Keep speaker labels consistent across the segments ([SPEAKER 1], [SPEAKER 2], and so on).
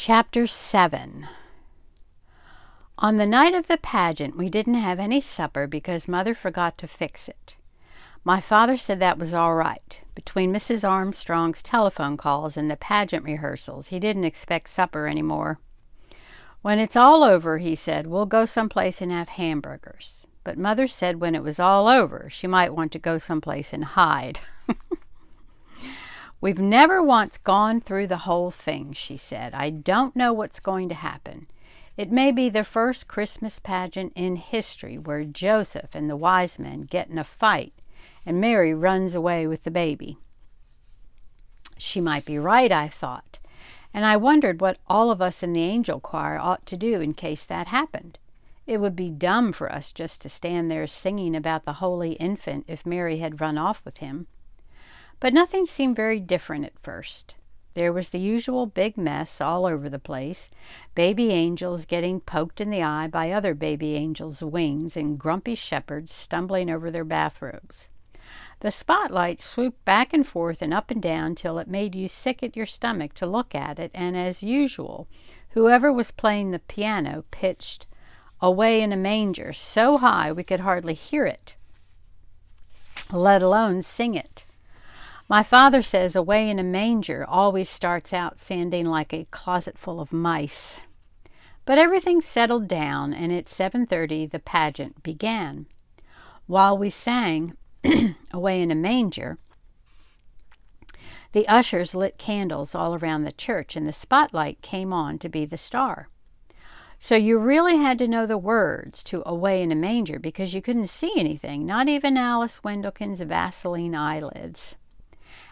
[SPEAKER 1] Chapter 7. On the night of the pageant, we didn't have any supper because Mother forgot to fix it. My father said that was all right. Between Mrs. Armstrong's telephone calls and the pageant rehearsals, he didn't expect supper anymore. When it's all over, he said, we'll go someplace and have hamburgers. But Mother said when it was all over, she might want to go someplace and hide. We've never once gone through the whole thing, she said. I don't know what's going to happen. It may be the first Christmas pageant in history where Joseph and the wise men get in a fight and Mary runs away with the baby. She might be right, I thought, and I wondered what all of us in the angel choir ought to do in case that happened. It would be dumb for us just to stand there singing about the holy infant if Mary had run off with him. But nothing seemed very different at first. There was the usual big mess all over the place, baby angels getting poked in the eye by other baby angels' wings and grumpy shepherds stumbling over their bathrobes. The spotlight swooped back and forth and up and down till it made you sick at your stomach to look at it, and as usual, whoever was playing the piano pitched "Away in a Manger" so high we could hardly hear it, let alone sing it. My father says "Away in a Manger" always starts out sounding like a closet full of mice. But everything settled down, and at 7:30 the pageant began. While we sang "Away in a Manger," the ushers lit candles all around the church, and the spotlight came on to be the star. So you really had to know the words to "Away in a Manger" because you couldn't see anything, not even Alice Wendelkin's Vaseline eyelids.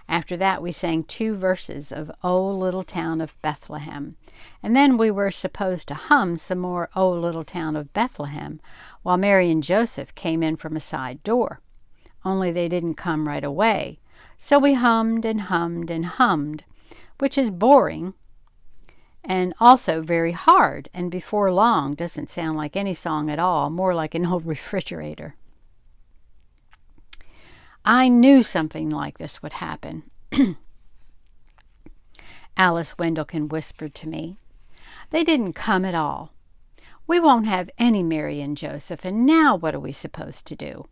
[SPEAKER 1] After that, we sang 2 verses of "O Little Town of Bethlehem," and then we were supposed to hum some more "O Little Town of Bethlehem" while Mary and Joseph came in from a side door. Only they didn't come right away, so we hummed and hummed and hummed, which is boring and also very hard, and before long doesn't sound like any song at all, more like an old refrigerator. I knew something like this would happen, Alice Wendelkin whispered to me. They didn't come at all. We won't have any Mary and Joseph, and now what are we supposed to do?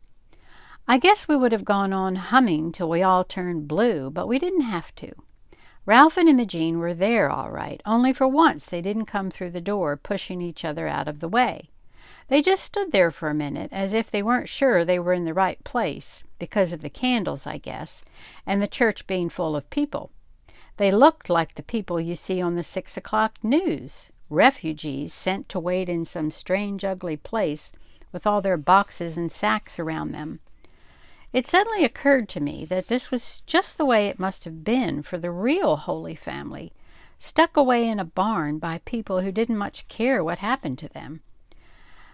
[SPEAKER 1] I guess we would have gone on humming till we all turned blue, but we didn't have to. Ralph and Imogene were there all right, only for once they didn't come through the door pushing each other out of the way. They just stood there for a minute as if they weren't sure they were in the right place, because of the candles, I guess, and the church being full of people. They looked like the people you see on the 6 o'clock news, refugees sent to wait in some strange, ugly place with all their boxes and sacks around them. It suddenly occurred to me that this was just the way it must have been for the real Holy Family, stuck away in a barn by people who didn't much care what happened to them.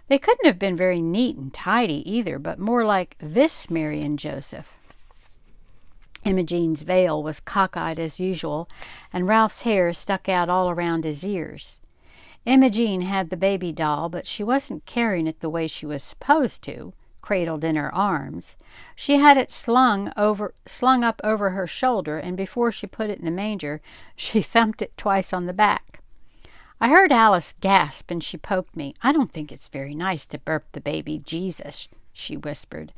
[SPEAKER 1] They couldn't have been very neat and tidy either, but more like this Mary and Joseph. Imogene's veil was cockeyed as usual, and Ralph's hair stuck out all around his ears. Imogene had the baby doll, but she wasn't carrying it the way she was supposed to, cradled in her arms. She had it slung up over her shoulder, and before she put it in the manger, she thumped it twice on the back. I heard Alice gasp, and she poked me. I don't think it's very nice to burp the baby Jesus, she whispered,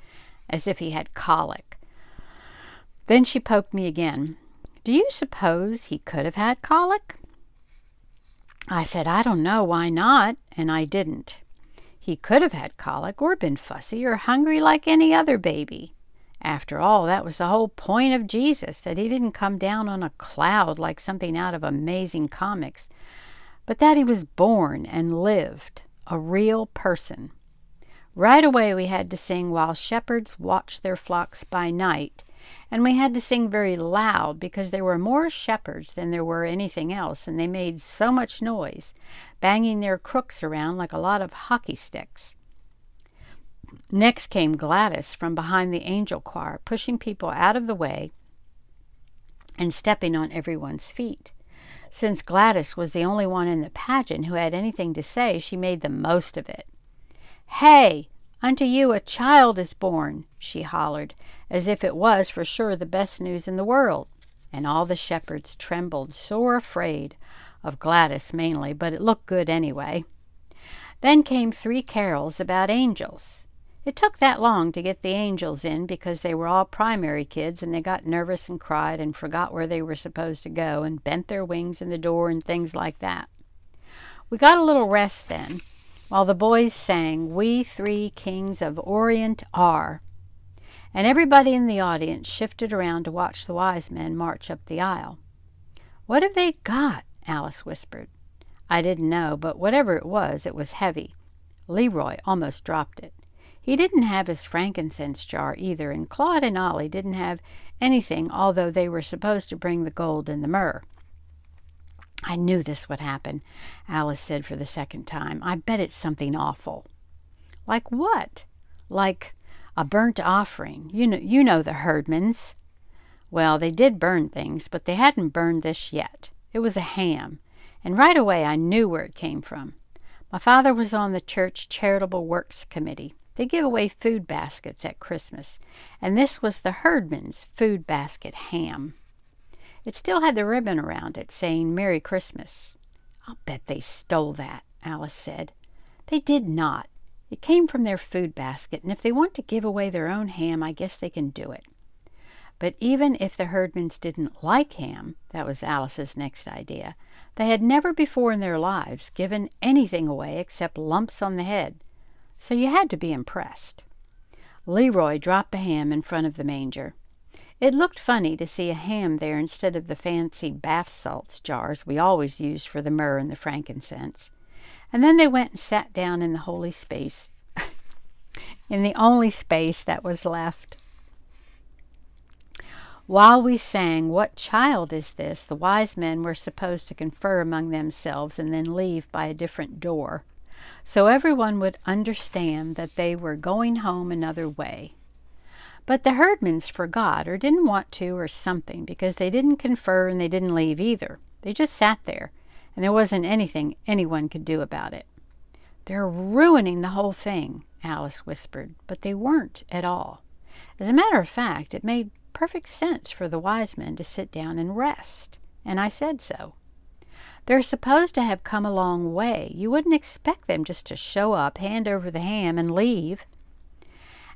[SPEAKER 1] as if he had colic. Then she poked me again. Do you suppose he could have had colic? I said, I don't know, why not? And I didn't. He could have had colic, or been fussy, or hungry like any other baby. After all, that was the whole point of Jesus, that he didn't come down on a cloud like something out of Amazing Comics, but that he was born and lived, a real person. Right away we had to sing "While Shepherds Watch Their Flocks by Night," and we had to sing very loud because there were more shepherds than there were anything else, and they made so much noise, banging their crooks around like a lot of hockey sticks. Next came Gladys from behind the angel choir, pushing people out of the way and stepping on everyone's feet. Since Gladys was the only one in the pageant who had anything to say, she made the most of it. Hey, unto you a child is born, she hollered, as if it was for sure the best news in the world. And all the shepherds trembled, sore afraid of Gladys mainly, but it looked good anyway. Then came 3 carols about angels. It took that long to get the angels in because they were all primary kids and they got nervous and cried and forgot where they were supposed to go and bent their wings in the door and things like that. We got a little rest then, while the boys sang "We 3 Kings of Orient Are," and everybody in the audience shifted around to watch the wise men march up the aisle. "What have they got?" Alice whispered. I didn't know, but whatever it was heavy. Leroy almost dropped it. He didn't have his frankincense jar either, and Claude and Ollie didn't have anything, although they were supposed to bring the gold and the myrrh. "I knew this would happen," Alice said for the second time. "I bet it's something awful." "Like what?" "Like a burnt offering. You know the Herdmans." Well, they did burn things, but they hadn't burned this yet. It was a ham, and right away I knew where it came from. My father was on the church charitable works committee. They give away food baskets at Christmas, and this was the Herdman's food basket ham. It still had the ribbon around it saying "Merry Christmas." "I'll bet they stole that," Alice said. "They did not. It came from their food basket, and if they want to give away their own ham, I guess they can do it." But even if the Herdmans didn't like ham, that was Alice's next idea, they had never before in their lives given anything away except lumps on the head. So you had to be impressed. Leroy dropped the ham in front of the manger. It looked funny to see a ham there instead of the fancy bath salts jars we always used for the myrrh and the frankincense. And then they went and sat down in the holy space, in the only space that was left. While we sang "What Child Is This?" the wise men were supposed to confer among themselves and then leave by a different door, so everyone would understand that they were going home another way. But the Herdmans forgot or didn't want to or something, because they didn't confer and they didn't leave either. They just sat there, and there wasn't anything anyone could do about it. "They're ruining the whole thing," Alice whispered, but they weren't at all. As a matter of fact, it made perfect sense for the wise men to sit down and rest, and I said so. They're supposed to have come a long way. You wouldn't expect them just to show up, hand over the ham, and leave.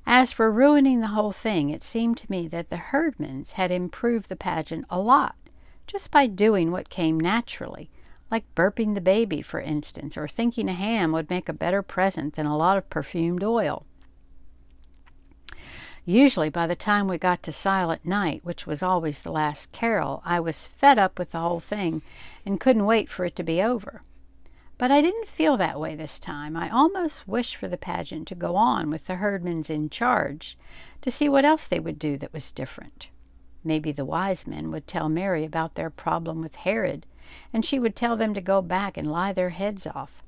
[SPEAKER 1] As for ruining the whole thing, it seemed to me that the Herdmans had improved the pageant a lot, just by doing what came naturally, like burping the baby, for instance, or thinking a ham would make a better present than a lot of perfumed oil. Usually by the time we got to Silent Night, which was always the last carol, I was fed up with the whole thing and couldn't wait for it to be over. But I didn't feel that way this time. I almost wished for the pageant to go on with the Herdmans in charge, to see what else they would do that was different. Maybe the wise men would tell Mary about their problem with Herod, and she would tell them to go back and lie their heads off.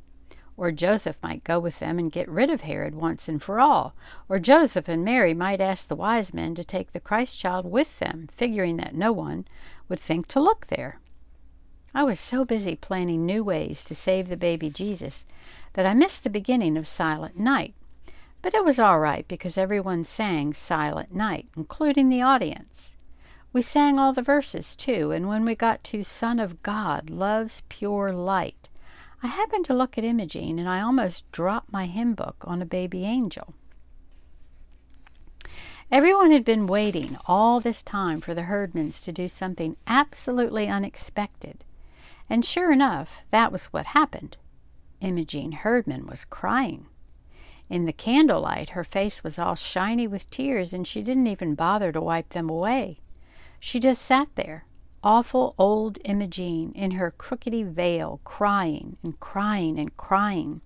[SPEAKER 1] Or Joseph might go with them and get rid of Herod once and for all. Or Joseph and Mary might ask the wise men to take the Christ child with them, figuring that no one would think to look there. I was so busy planning new ways to save the baby Jesus that I missed the beginning of Silent Night. But it was all right, because everyone sang Silent Night, including the audience. We sang all the verses, too, and when we got to "Son of God, Love's Pure Light," I happened to look at Imogene, and I almost dropped my hymn book on a baby angel. Everyone had been waiting all this time for the Herdmans to do something absolutely unexpected. And sure enough, that was what happened. Imogene Herdman was crying. In the candlelight, her face was all shiny with tears, and she didn't even bother to wipe them away. She just sat there, awful old Imogene, in her crookedy veil, crying and crying and crying.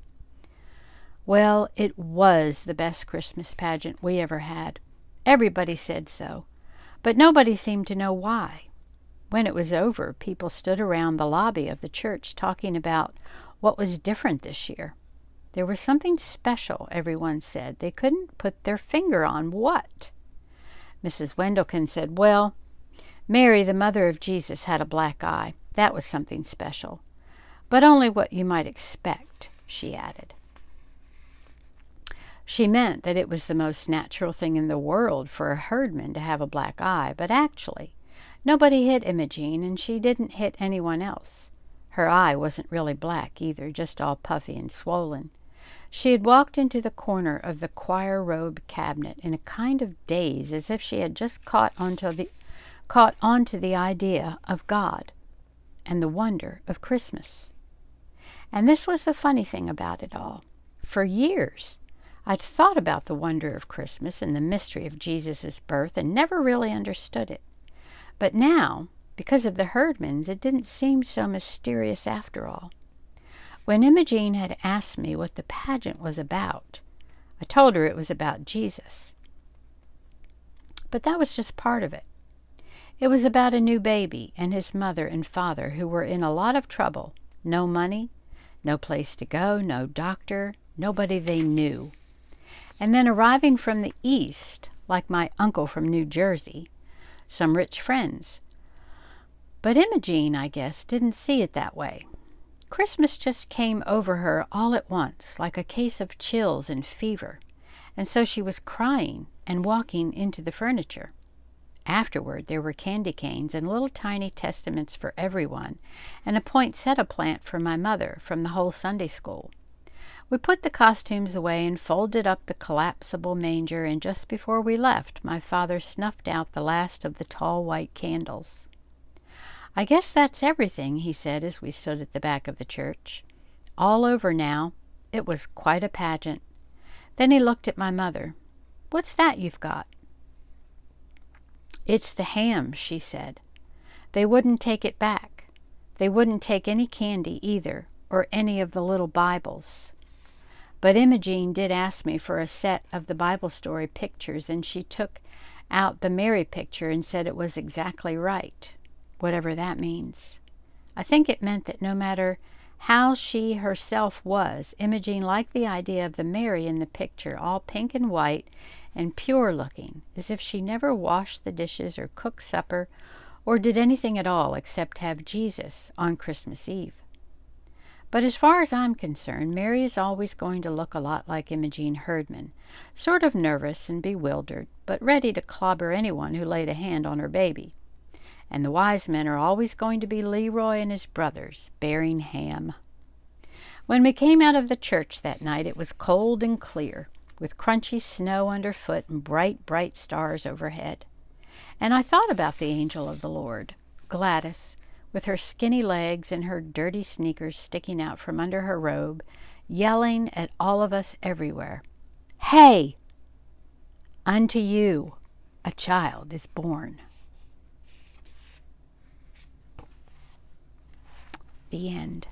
[SPEAKER 1] Well, it was the best Christmas pageant we ever had. Everybody said so, but nobody seemed to know why. When it was over, people stood around the lobby of the church talking about what was different this year. There was something special, everyone said. They couldn't put their finger on what. Mrs. Wendelkin said, "Well, Mary, the mother of Jesus, had a black eye. That was something special. But only what you might expect," she added. She meant that it was the most natural thing in the world for a herdman to have a black eye, but actually, nobody hit Imogene, and she didn't hit anyone else. Her eye wasn't really black either, just all puffy and swollen. She had walked into the corner of the choir robe cabinet in a kind of daze, as if she had just caught onto the idea of God and the wonder of Christmas. And this was the funny thing about it all. For years, I'd thought about the wonder of Christmas and the mystery of Jesus' birth and never really understood it. But now, because of the Herdmans, it didn't seem so mysterious after all. When Imogene had asked me what the pageant was about, I told her it was about Jesus. But that was just part of it. It was about a new baby and his mother and father who were in a lot of trouble. No money, no place to go, no doctor, nobody they knew. And then arriving from the East, like my uncle from New Jersey, some rich friends. But Imogene, I guess, didn't see it that way. Christmas just came over her all at once, like a case of chills and fever, and so she was crying and walking into the furniture. Afterward, there were candy canes and little tiny testaments for everyone, and a poinsettia plant for my mother from the whole Sunday school. We put the costumes away and folded up the collapsible manger, and just before we left, my father snuffed out the last of the tall white candles. "I guess that's everything," he said as we stood at the back of the church. "All over now. It was quite a pageant." Then he looked at my mother. "What's that you've got?" "It's the ham," she said. "They wouldn't take it back. They wouldn't take any candy either, or any of the little Bibles. But Imogene did ask me for a set of the Bible story pictures, and she took out the Mary picture and said it was exactly right, whatever that means. I think it meant that no matter how she herself was, Imogene liked the idea of the Mary in the picture, all pink and white and pure looking, as if she never washed the dishes or cooked supper or did anything at all except have Jesus on Christmas Eve. But as far as I'm concerned, Mary is always going to look a lot like Imogene Herdman, sort of nervous and bewildered, but ready to clobber anyone who laid a hand on her baby. And the wise men are always going to be Leroy and his brothers, bearing ham. When we came out of the church that night, it was cold and clear, with crunchy snow underfoot and bright, bright stars overhead. And I thought about the angel of the Lord, Gladys, with her skinny legs and her dirty sneakers sticking out from under her robe, yelling at all of us everywhere, "Hey! Unto you a child is born." The end.